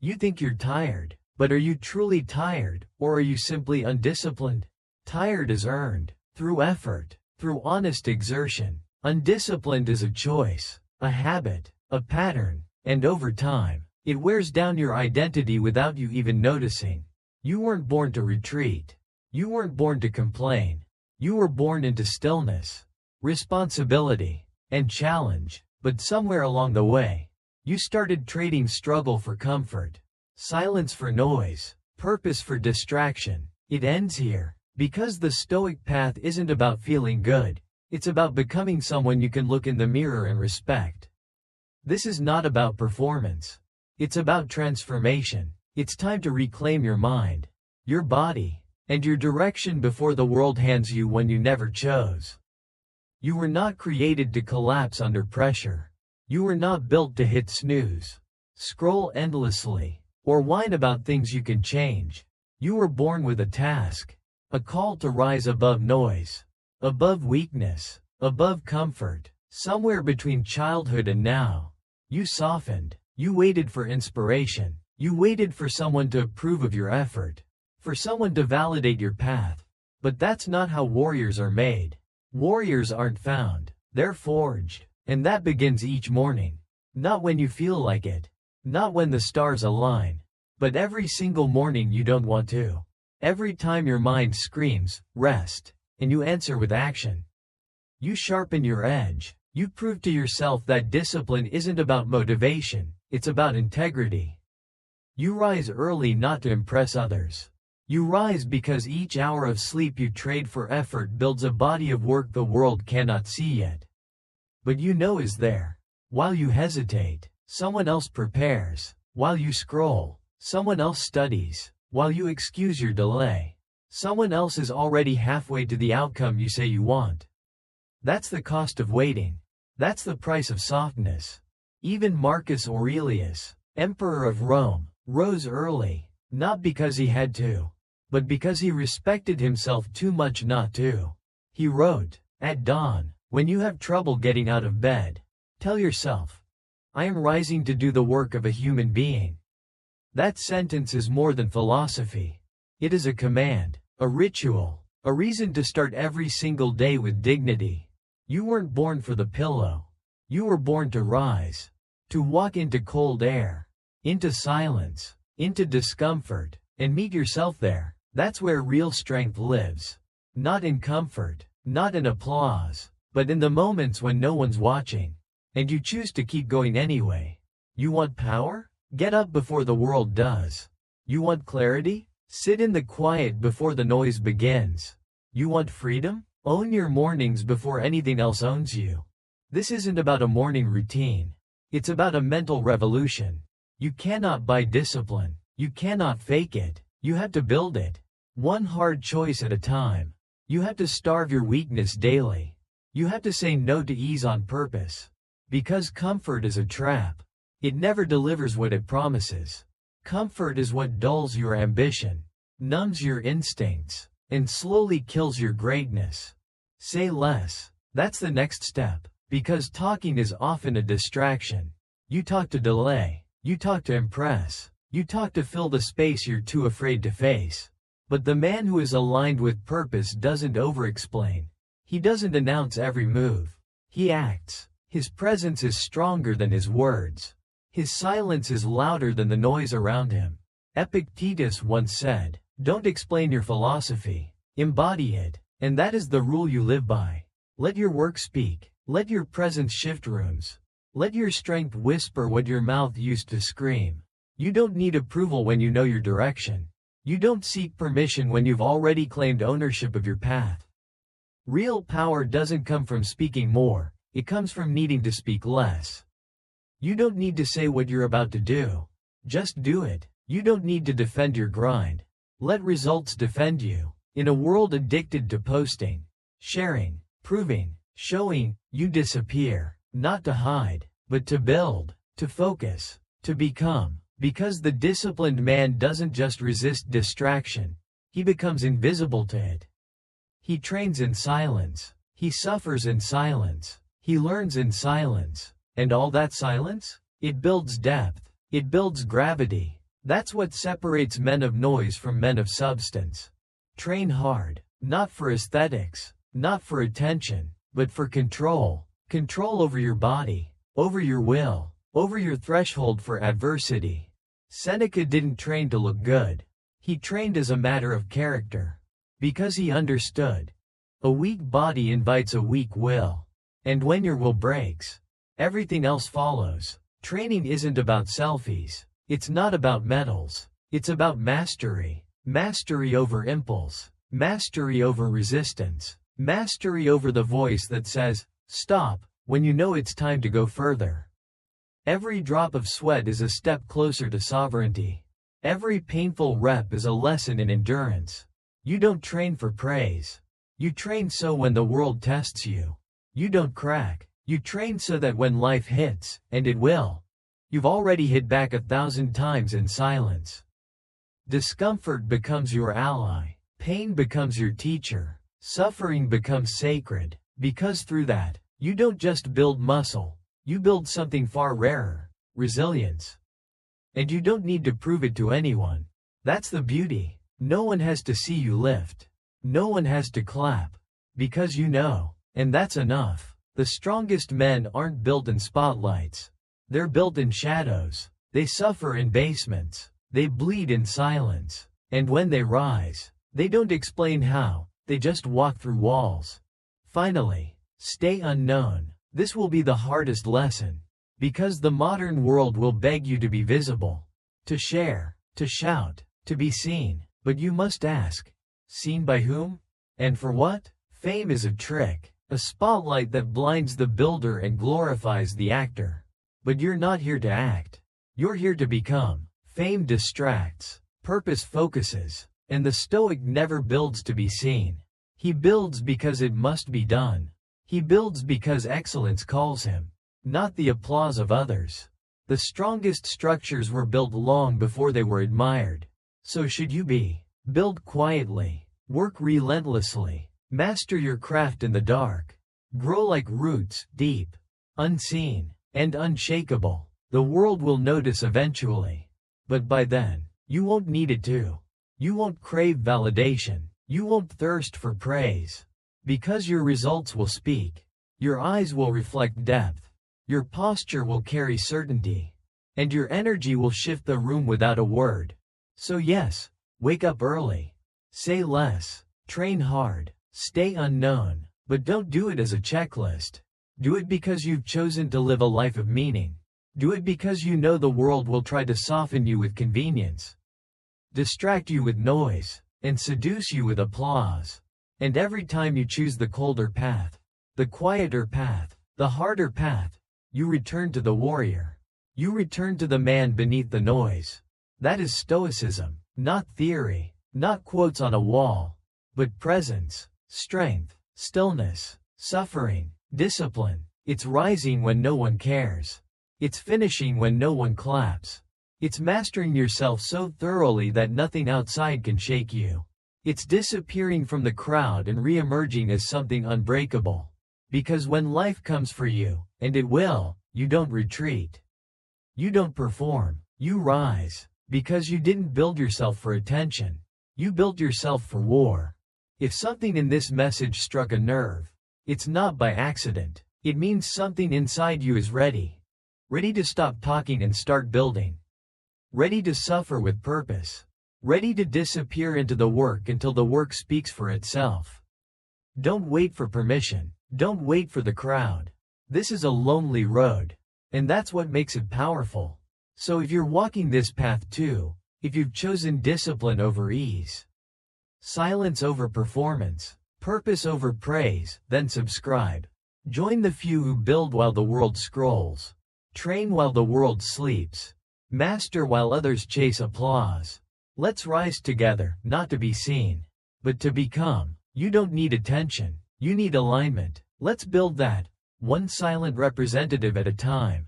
You think you're tired, but are you truly tired, or are you simply undisciplined? Tired is earned, through effort, through honest exertion. Undisciplined is a choice, a habit, a pattern, and over time, it wears down your identity without you even noticing. You weren't born to retreat. You weren't born to complain. You were born into stillness, responsibility, and challenge. But somewhere along the way, you started trading struggle for comfort, silence for noise, purpose for distraction. It ends here, because the Stoic path isn't about feeling good, it's about becoming someone you can look in the mirror and respect. This is not about performance. It's about transformation. It's time to reclaim your mind, your body, and your direction before the world hands you one you never chose. You were not created to collapse under pressure. You were not built to hit snooze, scroll endlessly, or whine about things you can change. You were born with a task, a call to rise above noise, above weakness, above comfort. Somewhere between childhood and now, you softened. You waited for inspiration. You waited for someone to approve of your effort, for someone to validate your path. But that's not how warriors are made. Warriors aren't found, they're forged, and that begins each morning. Not when you feel like it, not when the stars align, but every single morning you don't want to. Every time your mind screams, rest, and you answer with action. You sharpen your edge. You prove to yourself that discipline isn't about motivation, it's about integrity. You rise early not to impress others. You rise because each hour of sleep you trade for effort builds a body of work the world cannot see yet, but you know is there. While you hesitate, someone else prepares. While you scroll, someone else studies. While you excuse your delay, someone else is already halfway to the outcome you say you want. That's the cost of waiting. That's the price of softness. Even Marcus Aurelius, Emperor of Rome, rose early, not because he had to, but because he respected himself too much not to. He wrote, "At dawn, when you have trouble getting out of bed, tell yourself, I am rising to do the work of a human being." That sentence is more than philosophy. It is a command, a ritual, a reason to start every single day with dignity. You weren't born for the pillow. You were born to rise, to walk into cold air, into silence, into discomfort, and meet yourself there. That's where real strength lives. Not in comfort, not in applause, but in the moments when no one's watching, and you choose to keep going anyway. You want power? Get up before the world does. You want clarity? Sit in the quiet before the noise begins. You want freedom? Own your mornings before anything else owns you. This isn't about a morning routine. It's about a mental revolution. You cannot buy discipline. You cannot fake it. You have to build it. One hard choice at a time. You have to starve your weakness daily. You have to say no to ease on purpose. Because comfort is a trap. It never delivers what it promises. Comfort is what dulls your ambition, numbs your instincts, and slowly kills your greatness. Say less. That's the next step. Because talking is often a distraction. You talk to delay. You talk to impress. You talk to fill the space you're too afraid to face. But the man who is aligned with purpose doesn't over-explain. He doesn't announce every move. He acts. His presence is stronger than his words. His silence is louder than the noise around him. Epictetus once said, "Don't explain your philosophy. Embody it." And that is the rule you live by. Let your work speak. Let your presence shift rooms. Let your strength whisper what your mouth used to scream. You don't need approval when you know your direction. You don't seek permission when you've already claimed ownership of your path. Real power doesn't come from speaking more, it comes from needing to speak less. You don't need to say what you're about to do. Just do it. You don't need to defend your grind. Let results defend you. In a world addicted to posting, sharing, proving, showing, you disappear, not to hide, but to build, to focus, to become. Because the disciplined man doesn't just resist distraction, he becomes invisible to it. He trains in silence. He suffers in silence. He learns in silence. And all that silence? It builds depth. It builds gravity. That's what separates men of noise from men of substance. Train hard, not for aesthetics, not for attention, but for control. Control over your body, over your will, over your threshold for adversity. Seneca didn't train to look good. He trained as a matter of character. Because he understood. A weak body invites a weak will. And when your will breaks, everything else follows. Training isn't about selfies. It's not about medals. It's about mastery. Mastery over impulse. Mastery over resistance. Mastery over the voice that says, stop, when you know it's time to go further. Every drop of sweat is a step closer to sovereignty. Every painful rep is a lesson in endurance. You don't train for praise. You train so when the world tests you, you don't crack. You train so that when life hits, and it will, you've already hit back 1,000 times in silence. Discomfort becomes your ally. Pain becomes your teacher. Suffering becomes sacred, because through that, you don't just build muscle, you build something far rarer, resilience. And you don't need to prove it to anyone. That's the beauty. No one has to see you lift. No one has to clap. Because you know, and that's enough. The strongest men aren't built in spotlights. They're built in shadows. They suffer in basements. They bleed in silence. And when they rise, they don't explain how, they just walk through walls. Finally, stay unknown. This will be the hardest lesson. Because the modern world will beg you to be visible, to share, to shout, to be seen. But you must ask, seen by whom? And for what? Fame is a trick, a spotlight that blinds the builder and glorifies the actor. But you're not here to act. You're here to become. Fame distracts, purpose focuses, and the Stoic never builds to be seen. He builds because it must be done. He builds because excellence calls him, not the applause of others. The strongest structures were built long before they were admired. So should you be. Build quietly, work relentlessly, master your craft in the dark. Grow like roots, deep, unseen, and unshakable. The world will notice eventually. But by then, you won't need it to. You won't crave validation. You won't thirst for praise. Because your results will speak. Your eyes will reflect depth. Your posture will carry certainty. And your energy will shift the room without a word. So yes, wake up early. Say less. Train hard. Stay unknown. But don't do it as a checklist. Do it because you've chosen to live a life of meaning. Do it because you know the world will try to soften you with convenience, distract you with noise, and seduce you with applause. And every time you choose the colder path, the quieter path, the harder path, you return to the warrior. You return to the man beneath the noise. That is Stoicism, not theory, not quotes on a wall, but presence, strength, stillness, suffering, discipline. It's rising when no one cares. It's finishing when no one claps. It's mastering yourself so thoroughly that nothing outside can shake you. It's disappearing from the crowd and re-emerging as something unbreakable. Because when life comes for you, and it will, you don't retreat. You don't perform. You rise. Because you didn't build yourself for attention. You built yourself for war. If something in this message struck a nerve, it's not by accident. It means something inside you is ready. Ready to stop talking and start building. Ready to suffer with purpose. Ready to disappear into the work until the work speaks for itself. Don't wait for permission. Don't wait for the crowd. This is a lonely road. And that's what makes it powerful. So if you're walking this path too, if you've chosen discipline over ease, silence over performance, purpose over praise, then subscribe. Join the few who build while the world scrolls. Train while the world sleeps. Master while others chase applause. Let's rise together, not to be seen, but to become. You don't need attention. You need alignment. Let's build that, one silent representative at a time.